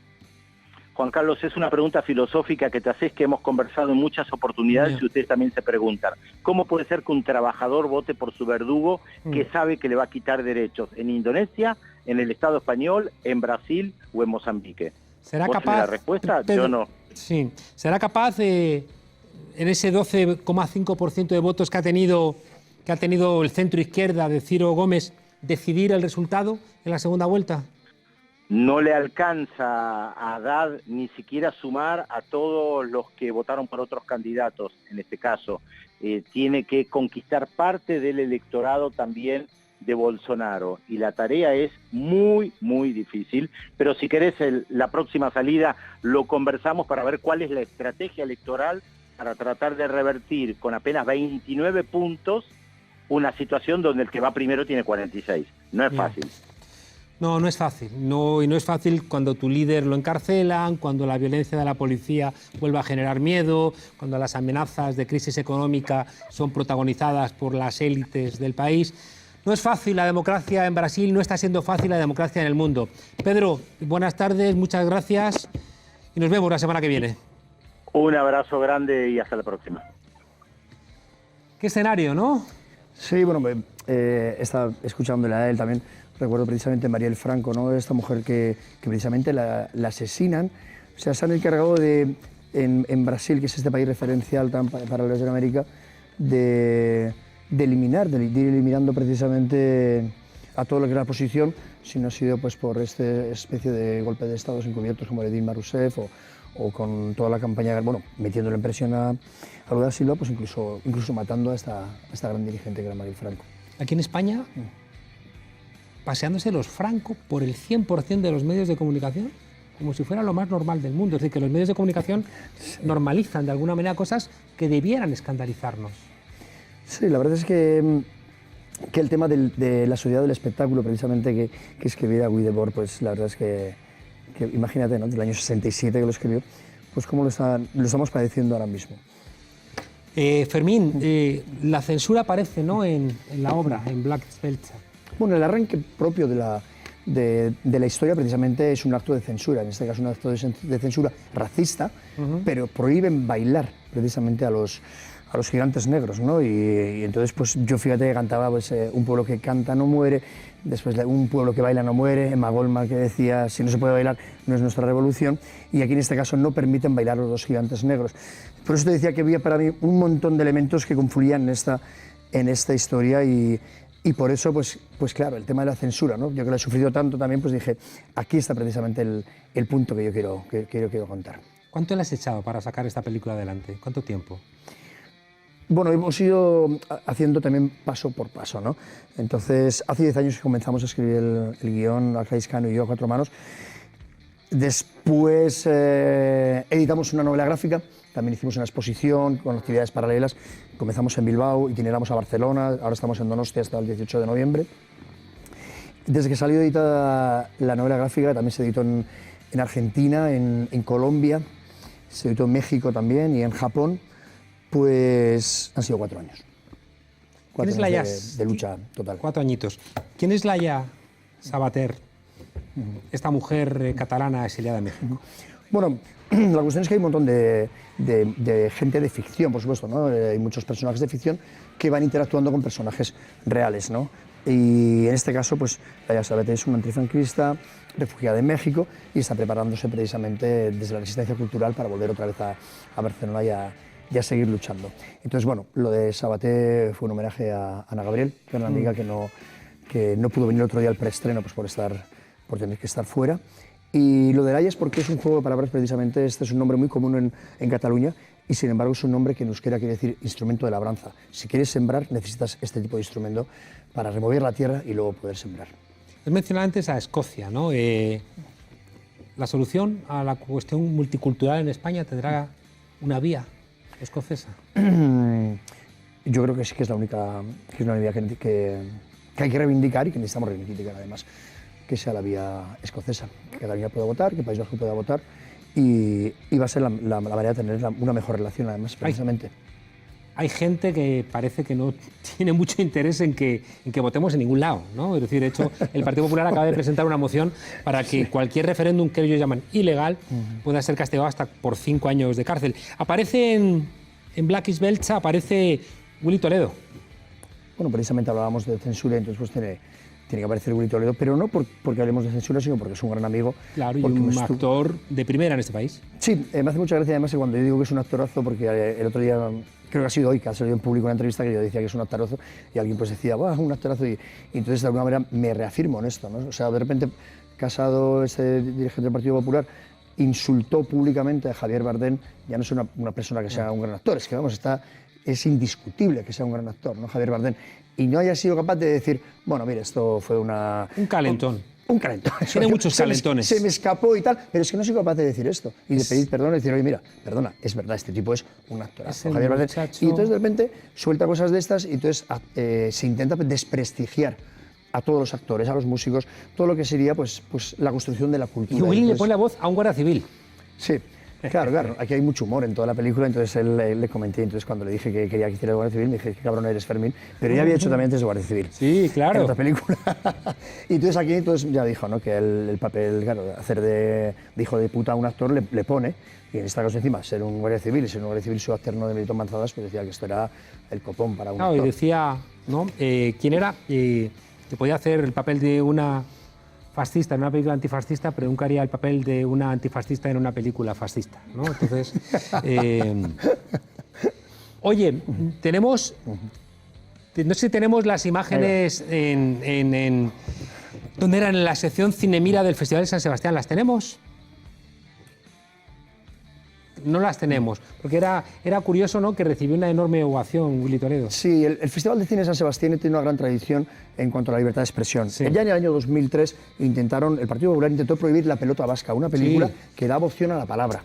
Juan Carlos, es una pregunta filosófica que te haces, que hemos conversado en muchas oportunidades y ustedes también se preguntan. ¿Cómo puede ser que un trabajador vote por su verdugo que sabe que le va a quitar derechos en Indonesia, en el Estado español, en Brasil o en Mozambique? ¿Será ¿Vos capaz? tenés la respuesta? Pedro, yo no. Sí. ¿Será capaz en ese 12,5% de votos que ha tenido el centro izquierda de Ciro Gómez decidir el resultado en la segunda vuelta? No le alcanza a dar ni siquiera sumar a todos los que votaron por otros candidatos, en este caso. Tiene que conquistar parte del electorado también de Bolsonaro, y la tarea es muy, muy difícil, pero si querés la próxima salida lo conversamos para ver cuál es la estrategia electoral para tratar de revertir con apenas 29 puntos una situación donde el que va primero tiene 46. No es fácil. No, no es fácil. No, y no es fácil cuando tu líder lo encarcelan, cuando la violencia de la policía vuelve a generar miedo, cuando las amenazas de crisis económica son protagonizadas por las élites del país. No es fácil la democracia en Brasil, no está siendo fácil la democracia en el mundo. Pedro, buenas tardes, muchas gracias y nos vemos la semana que viene. Un abrazo grande y hasta la próxima. ¿Qué escenario, no? Sí, bueno, estaba escuchándole a él también. Recuerdo precisamente a Marielle Franco, ¿no? Esta mujer que precisamente la asesinan. O sea, se han encargado en Brasil, que es este país referencial para Latinoamérica, de eliminar, de ir eliminando precisamente a todo lo que era la oposición, si no ha sido pues por esta especie de golpe de Estado encubiertos como el de Dilma Rousseff o con toda la campaña, bueno, metiéndole en presión a Lula da Silva, pues incluso matando a esta gran dirigente que era Marielle Franco. Aquí en España, paseándose los Franco por el 100% de los medios de comunicación, como si fuera lo más normal del mundo. Es decir, que los medios de comunicación normalizan de alguna manera cosas que debieran escandalizarnos. Sí, la verdad es que el tema de la sociedad del espectáculo, precisamente, que escribiera Guy Debord, pues la verdad es que imagínate, ¿no? Del año 67 que lo escribió, pues cómo lo estamos padeciendo ahora mismo. Fermín, la censura aparece, ¿no? en la obra, en Black Spelcha. Bueno, el arranque propio de la historia precisamente es un acto de censura, en este caso un acto de censura racista, pero prohíben bailar precisamente a los gigantes negros, ¿no? Y entonces, pues yo fíjate que cantaba pues, un pueblo que canta no muere, después un pueblo que baila no muere, Emma Goldman que decía si no se puede bailar no es nuestra revolución, y aquí en este caso no permiten bailar a los gigantes negros. Por eso te decía que había para mí un montón de elementos que confluían en esta historia y por eso, pues claro, el tema de la censura, ¿no? Yo que lo he sufrido tanto también, pues dije, aquí está precisamente el punto que yo quiero contar. ¿Cuánto le has echado para sacar esta película adelante? ¿Cuánto tiempo? Bueno, hemos ido haciendo también paso por paso, ¿no? Entonces, hace 10 años que comenzamos a escribir el guión, Arcais Cano y yo a 4 manos. Después editamos una novela gráfica, también hicimos una exposición con actividades paralelas. Comenzamos en Bilbao, itineramos a Barcelona, ahora estamos en Donostia hasta el 18 de noviembre. Desde que salió editada la novela gráfica, también se editó en Argentina, en Colombia, se editó en México también y en Japón. Pues han sido 4 años. 4 años de lucha total. 4 añitos. ¿Quién es Laia Sabater, esta mujer catalana exiliada en México? Bueno, la cuestión es que hay un montón de gente de ficción, por supuesto, ¿no? Hay muchos personajes de ficción que van interactuando con personajes reales, ¿no? Y en este caso, pues Laia Sabater es una antifranquista, refugiada en México y está preparándose precisamente desde la resistencia cultural para volver otra vez a Barcelona y a seguir luchando. Entonces, bueno, lo de Sabater fue un homenaje a Ana Gabriel, que era una amiga que no pudo venir el otro día al preestreno pues por tener que estar fuera. Y lo del Aya es porque es un juego de palabras precisamente, este es un nombre muy común en Cataluña y sin embargo es un nombre que en euskera quiere decir instrumento de labranza. Si quieres sembrar necesitas este tipo de instrumento para remover la tierra y luego poder sembrar. Has mencionado antes a Escocia, ¿no? ¿La solución a la cuestión multicultural en España tendrá una vía escocesa? Yo creo que sí que es la única, que es una vía que hay que reivindicar y que necesitamos reivindicar además, que sea la vía escocesa, que Cataluña pueda votar, que País Vasco pueda votar y va a ser la manera de tener una mejor relación además, precisamente. Hay gente que parece que no tiene mucho interés en que votemos en ningún lado, ¿no? Es decir, de hecho, el Partido Popular acaba de presentar una moción para que cualquier referéndum que ellos llaman ilegal pueda ser castigado hasta por 5 años de cárcel. Aparece en Black is Belcha, aparece Willy Toledo. Bueno, precisamente hablábamos de censura, entonces pues tiene que aparecer Willy Toledo, pero no porque hablemos de censura, sino porque es un gran amigo. Claro, y un actor de primera en este país. Sí, me hace mucha gracia además cuando yo digo que es un actorazo, porque el otro día, creo que ha sido hoy, que ha salido en público una entrevista que yo decía que es un actorazo, y alguien pues decía, ¡buah, un actorazo! Y entonces de alguna manera me reafirmo en esto, ¿no? O sea, de repente Casado, este dirigente del Partido Popular, insultó públicamente a Javier Bardem, ya no es una persona que sea un gran actor, es que vamos, es indiscutible que sea un gran actor, ¿no? Javier Bardem, y no haya sido capaz de decir, bueno, mire, esto fue un calentón. Un calentón. Tiene muchos calentones. Se me escapó y tal, pero es que no soy capaz de decir esto y de pedir perdón y decir, oye, mira, perdona, es verdad, este tipo es un actorazo, Javier Bardem. Y entonces de repente suelta cosas de estas y entonces se intenta desprestigiar a todos los actores, a los músicos, todo lo que sería pues la construcción de la cultura. Y Willy le pone la voz a un guardia civil. Sí. Claro, aquí hay mucho humor en toda la película, entonces le comenté, entonces cuando le dije que quería que hiciera el Guardia Civil, me dije, qué cabrón eres, Fermín, pero ya había hecho también antes de Guardia Civil. Sí, claro. En otra película. Y entonces aquí ya dijo, ¿no?, que el papel, claro, hacer de hijo de puta a un actor le pone, y en esta cosa encima, ser un Guardia Civil y ser un Guardia Civil subalterno de Melitón Manzadas, pues decía que esto era el copón para un actor. Y decía, ¿no?, quién era, que podía hacer el papel de una fascista en una película antifascista, pero nunca haría el papel de una antifascista en una película fascista, ¿no? Entonces, oye, tenemos, no sé si tenemos las imágenes ¿dónde eran? En la sección Cinemira del Festival de San Sebastián, ¿las tenemos? No las tenemos, porque era curioso, ¿no?, que recibió una enorme ovación Willy Toledo. Sí, el Festival de Cine de San Sebastián tiene una gran tradición en cuanto a la libertad de expresión. Sí. Ya en el año 2003 el Partido Popular intentó prohibir La pelota vasca, una película que daba opción a la palabra.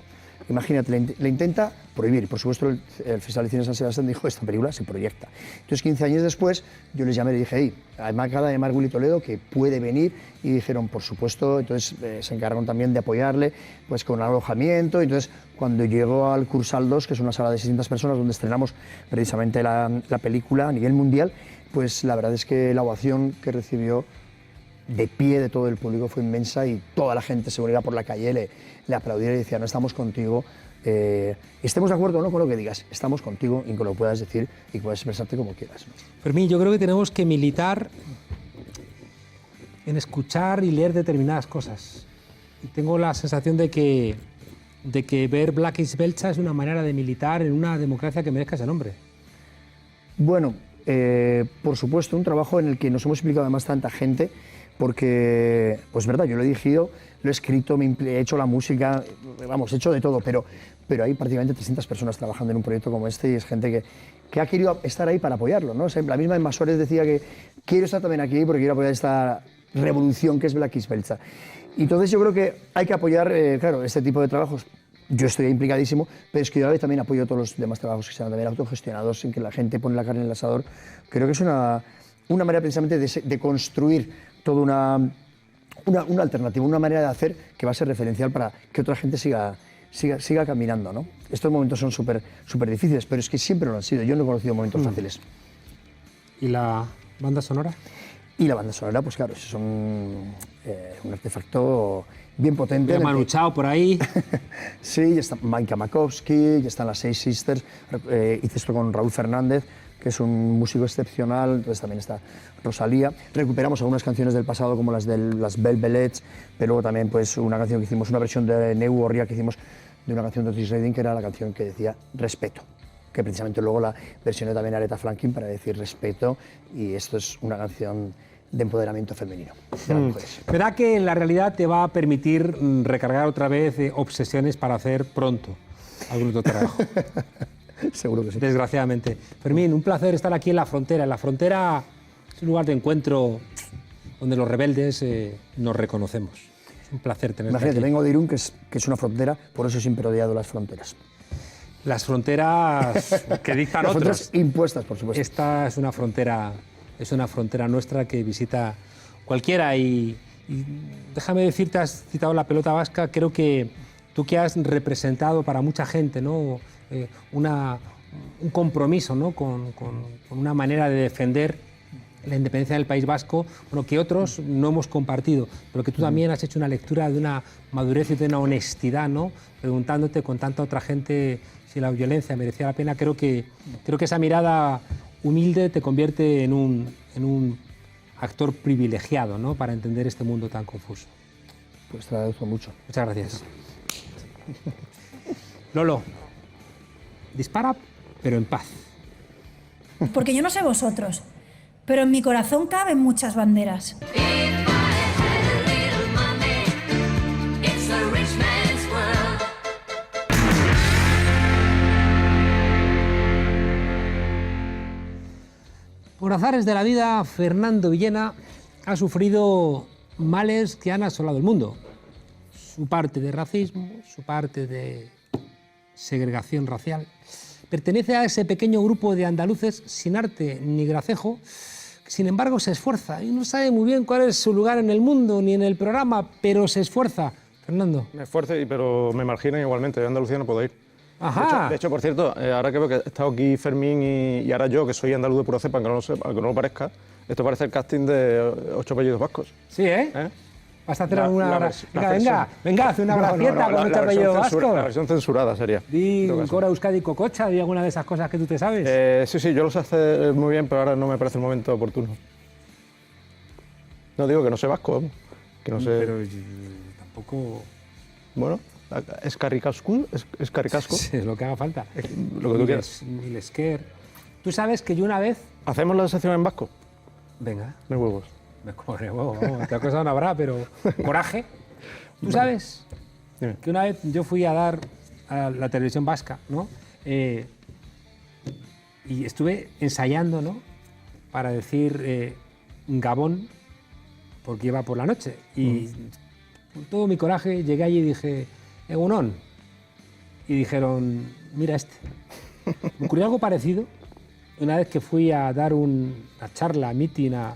Imagínate, le intenta prohibir. Por supuesto, el Festival de Cine de San Sebastián dijo, esta película se proyecta. Entonces, 15 años después, yo les llamé y le dije, hey, me acaba de llamar Willy Toledo, que puede venir. Y dijeron, por supuesto. Entonces, se encargaron también de apoyarle pues con alojamiento. Entonces, cuando llegó al Cursal 2, que es una sala de 600 personas, donde estrenamos precisamente la película a nivel mundial, pues la verdad es que la ovación que recibió de pie de todo el público fue inmensa y toda la gente se volvía por la calle, le aplaudía y decía, no, estamos contigo, estemos de acuerdo o no con lo que digas, estamos contigo y con lo que puedas decir y puedas expresarte como quieras, ¿no? Fermín, yo creo que tenemos que militar en escuchar y leer determinadas cosas. Y tengo la sensación de que ver Black is Belcha es una manera de militar en una democracia que merezca ese nombre. Bueno, por supuesto, un trabajo en el que nos hemos implicado además tanta gente, porque, pues verdad, yo lo he dirigido, lo he escrito, he hecho la música, vamos, he hecho de todo, pero hay prácticamente 300 personas trabajando en un proyecto como este y es gente que ha querido estar ahí para apoyarlo, ¿no? O sea, la misma Emma Suárez decía que quiero estar también aquí porque quiero apoyar esta revolución que es Black is Belcha. Y entonces yo creo que hay que apoyar, claro, este tipo de trabajos. Yo estoy implicadísimo, pero es que yo a la vez también apoyo todos los demás trabajos que sean también autogestionados, en que la gente pone la carne en el asador. Creo que es una manera precisamente de construir toda una alternativa, una manera de hacer que va a ser referencial para que otra gente siga caminando, ¿no? Estos momentos son súper difíciles, pero es que siempre lo han sido. Yo no he conocido momentos fáciles. ¿Y la banda sonora? Y la banda sonora, pues claro, son un artefacto bien potente. Manu Chao por ahí. Sí, ya está Mike Makowski, ya están las Seis Sisters, hice esto con Raúl Fernández, que es un músico excepcional, entonces también está Rosalía. Recuperamos algunas canciones del pasado como las de las Bell Bellets, pero luego también pues una canción que hicimos, una versión de Neu Orria que hicimos de una canción de Otis Redding, que era la canción que decía Respeto, que precisamente luego la versioné también Aretha Franklin para decir respeto, y esto es una canción de empoderamiento femenino de las mujeres. ¿Verdad que la realidad te va a permitir recargar otra vez obsesiones para hacer pronto algún otro trabajo? Seguro que sí. Desgraciadamente. Fermín, un placer estar aquí en la frontera. La frontera es un lugar de encuentro donde los rebeldes nos reconocemos. Es un placer tenerte Imagínate, aquí. vengo de Irún, que es una frontera, por eso siempre he odiado las fronteras. Las fronteras que dictan Las otros. fronteras impuestas, por supuesto. Esta es una frontera nuestra que visita cualquiera y déjame decirte, has citado la pelota vasca, creo que tú que has representado para mucha gente, ¿no? Un compromiso, ¿no? con una manera de defender la independencia del País Vasco, bueno, que otros no hemos compartido, pero que tú también has hecho una lectura de una madurez y de una honestidad, ¿no? Preguntándote con tanta otra gente si la violencia merecía la pena. Creo que esa mirada humilde te convierte en un actor privilegiado, ¿no? Para entender este mundo tan confuso. Pues te agradezco mucho. Muchas gracias. Lolo, dispara, pero en paz. Porque yo no sé vosotros, pero en mi corazón caben muchas banderas. Por azares de la vida, Fernando Villena ha sufrido males que han asolado el mundo. Su parte de racismo, su parte de segregación racial. Pertenece a ese pequeño grupo de andaluces sin arte ni gracejo, que sin embargo se esfuerza y no sabe muy bien cuál es su lugar en el mundo ni en el programa, pero se esfuerza. Fernando. Me esfuerzo, pero me marginan igualmente. Yo a Andalucía no puedo ir. Ajá. De hecho, por cierto, ahora que veo que ha estado aquí Fermín y ahora yo, que soy andaluz de pura cepa, aunque no lo parezca, esto parece el casting de 8 apellidos vascos. Sí, ¿eh? Vas a hacer alguna... Venga, haz una No, gracieta con 8 apellidos vascos. La versión censurada sería. Di Cora Euskadi Cococha, di alguna de esas cosas que tú te sabes. Sí, yo lo sé hacer muy bien, pero ahora no me parece el momento oportuno. No digo que no sé vasco, vamos. Que no sé... Pero tampoco... Bueno, escarricasco. Sí, es lo que haga falta. Lo que tú quieras. Milesquer. Tú sabes que yo una vez... ¿Hacemos la sección en vasco? Venga. No hay huevos. Me corre huevo, vamos. Otra cosa no habrá, pero coraje. Tú sabes que una vez yo fui a dar a la televisión vasca, ¿no? Y estuve ensayando, ¿no? Para decir Gabón, porque iba por la noche. Y con todo mi coraje llegué allí y dije, Egunon. Y dijeron, mira este. Me ocurrió algo parecido una vez que fui a dar una charla, meeting a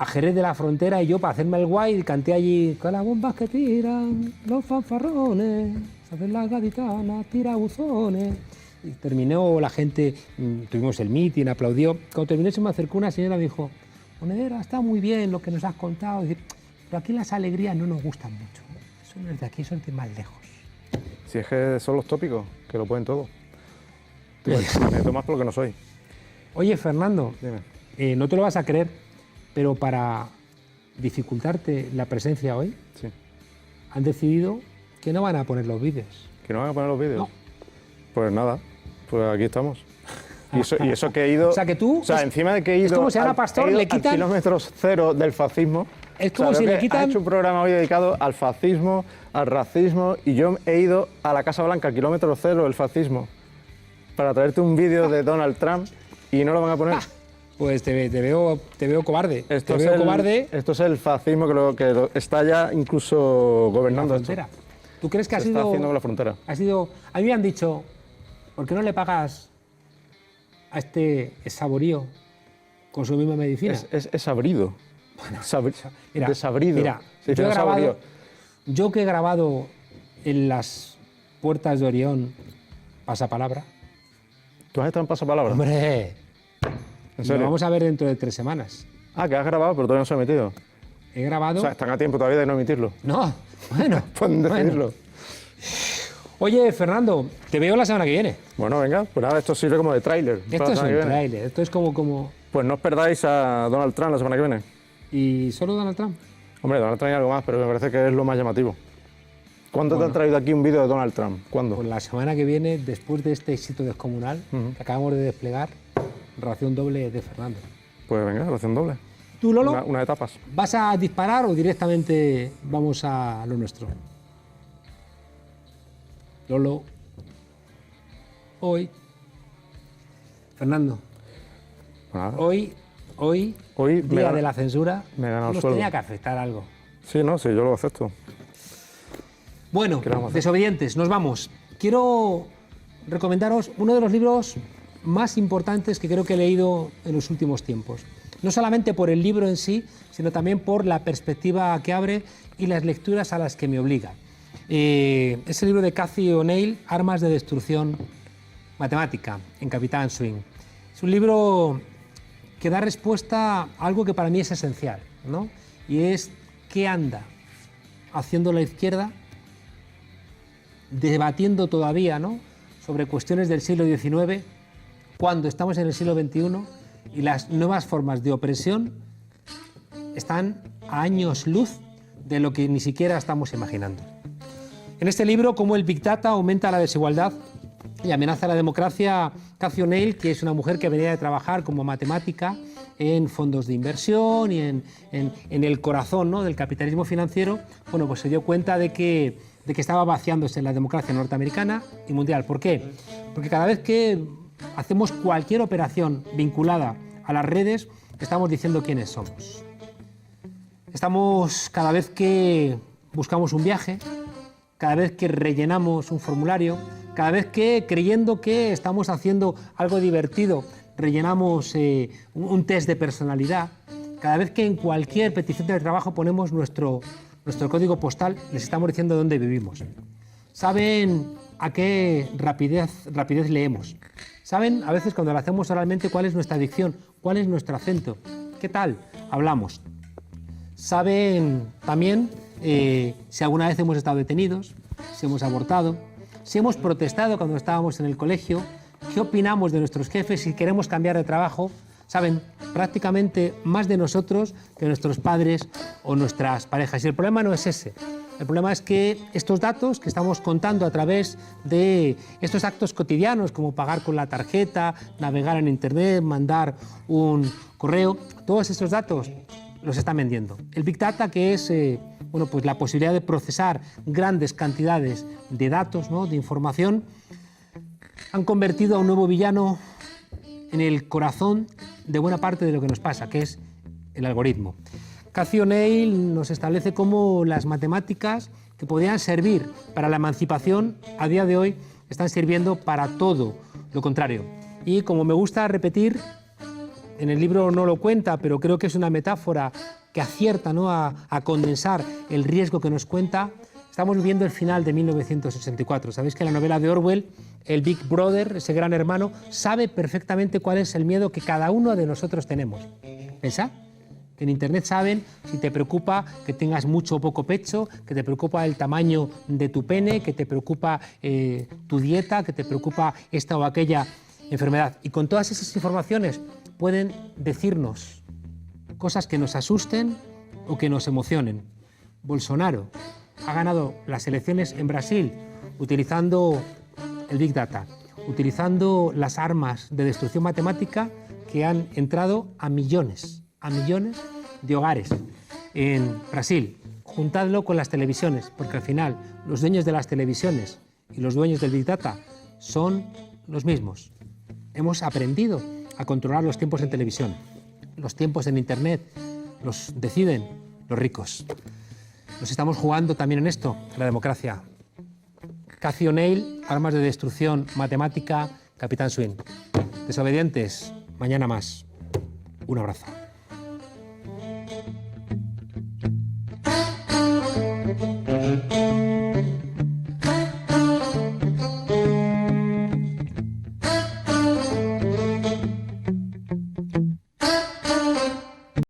Jerez de la Frontera, y yo, para hacerme el guay, canté allí con las bombas que tiran los fanfarrones, se hacen las gaditanas, tirabuzones. Y terminó la gente, tuvimos el meeting, aplaudió. Cuando terminé se me acercó una señora y me dijo, Monedero, está muy bien lo que nos has contado, pero aquí las alegrías no nos gustan mucho. Eso no es de aquí, eso es de más lejos. Si es que son los tópicos, que lo pueden todo. Me tomas por lo que no soy. Oye, Fernando, dime. no te lo vas a creer, pero para dificultarte la presencia hoy, sí, han decidido que no van a poner los vídeos. ¿Que no van a poner los vídeos? No. Pues nada, pues aquí estamos. Y eso que he ido... O sea, que tú... encima de que he ido... Es como si a Ana Pastor le quitan... al kilómetros cero del fascismo. Es como si le quitan... Ha hecho un programa hoy dedicado al fascismo, al racismo, y yo he ido a la Casa Blanca, al kilómetro cero del fascismo, para traerte un vídeo de Donald Trump, y no lo van a poner. Pues te veo cobarde. Esto es el fascismo que está ya incluso gobernando esto. ¿Tú crees que se está haciendo con la frontera? A mí me han dicho, ¿por qué no le pagas a este saborío con su misma medicina? Es sabrido. Bueno, desabrido. Mira, yo que he grabado en las puertas de Orión Pasapalabra. ¿Tú has estado en Pasapalabra? ¡Hombre! ¿En serio? Lo vamos a ver dentro de 3 semanas. Ah, que has grabado, pero todavía no se ha emitido. He grabado... O sea, están a tiempo todavía de no emitirlo. No, bueno. Pueden decidirlo. Bueno. Oye, Fernando, te veo la semana que viene. Bueno, venga, pues nada, esto sirve como de tráiler. Esto es un tráiler, esto es como... Pues no os perdáis a Donald Trump la semana que viene. ¿Y solo Donald Trump? Hombre, Donald Trump y algo más, pero me parece que es lo más llamativo. ¿Cuándo te han traído aquí un vídeo de Donald Trump? ¿Cuándo? Pues la semana que viene, después de este éxito descomunal que acabamos de desplegar, ración doble de Fernando. Pues venga, ración doble. ¿Tú, Lolo? Una de tapas. ¿Vas a disparar o directamente vamos a lo nuestro? Lolo. Hoy. Fernando. Nada. Hoy día de la censura, me he ganado el nos sueldo. tenía que afectar algo. Sí, no, sí, yo lo acepto. Bueno, ¿Qué le vamos a hacer? desobedientes, nos vamos. Quiero recomendaros uno de los libros más importantes que creo que he leído en los últimos tiempos. No solamente por el libro en sí, sino también por la perspectiva que abre y las lecturas a las que me obliga. Es el libro de Cathy O'Neil, Armas de destrucción matemática, en Capitán Swing. Es un libro que da respuesta a algo que para mí es esencial, ¿no? Y es qué anda haciendo la izquierda, debatiendo todavía, ¿no?, sobre cuestiones del siglo XIX, cuando estamos en el siglo XXI y las nuevas formas de opresión están a años luz de lo que ni siquiera estamos imaginando. En este libro, cómo el Big Data aumenta la desigualdad y amenaza la democracia, Cathy O'Neil, que es una mujer que venía de trabajar como matemática en fondos de inversión y en el corazón, ¿no?, del capitalismo financiero, bueno, pues se dio cuenta de que estaba vaciándose la democracia norteamericana y mundial. ¿Por qué? Porque cada vez que hacemos cualquier operación vinculada a las redes, estamos diciendo quiénes somos. Estamos, cada vez que buscamos un viaje, cada vez que rellenamos un formulario, cada vez que, creyendo que estamos haciendo algo divertido, rellenamos un test de personalidad, cada vez que en cualquier petición de trabajo ponemos nuestro código postal, les estamos diciendo dónde vivimos. Saben a qué rapidez leemos. Saben a veces cuando lo hacemos oralmente cuál es nuestra dicción, cuál es nuestro acento, qué tal hablamos. Saben también si alguna vez hemos estado detenidos, si hemos abortado, si hemos protestado cuando estábamos en el colegio, qué opinamos de nuestros jefes, si queremos cambiar de trabajo. Saben prácticamente más de nosotros que nuestros padres o nuestras parejas. Y el problema no es ese. El problema es que estos datos que estamos contando a través de estos actos cotidianos, como pagar con la tarjeta, navegar en Internet, mandar un correo, todos esos datos los están vendiendo. El Big Data, que es bueno, pues la posibilidad de procesar grandes cantidades de datos, ¿no?, de información, han convertido a un nuevo villano en el corazón de buena parte de lo que nos pasa, que es el algoritmo. Cathy O'Neil nos establece cómo las matemáticas, que podrían servir para la emancipación, a día de hoy están sirviendo para todo lo contrario. Y como me gusta repetir, en el libro no lo cuenta, pero creo que es una metáfora que acierta, ¿no?, a condensar el riesgo que nos cuenta. Estamos viviendo el final de 1984. Sabéis que en la novela de Orwell, el Big Brother, ese gran hermano, sabe perfectamente cuál es el miedo que cada uno de nosotros tenemos. ¿Pensad? Que en Internet saben si te preocupa que tengas mucho o poco pecho, que te preocupa el tamaño de tu pene, que te preocupa tu dieta, que te preocupa esta o aquella enfermedad. Y con todas esas informaciones pueden decirnos cosas que nos asusten o que nos emocionen. Bolsonaro ha ganado las elecciones en Brasil utilizando el Big Data, utilizando las armas de destrucción matemática que han entrado a millones de hogares en Brasil. Juntadlo con las televisiones, porque al final los dueños de las televisiones y los dueños del Big Data son los mismos. Hemos aprendido a controlar los tiempos en televisión. Los tiempos en Internet los deciden los ricos. Nos estamos jugando también en esto, la democracia. Cathy O'Neil, Armas de destrucción matemática, Capitán Swing. Desobedientes, mañana más. Un abrazo.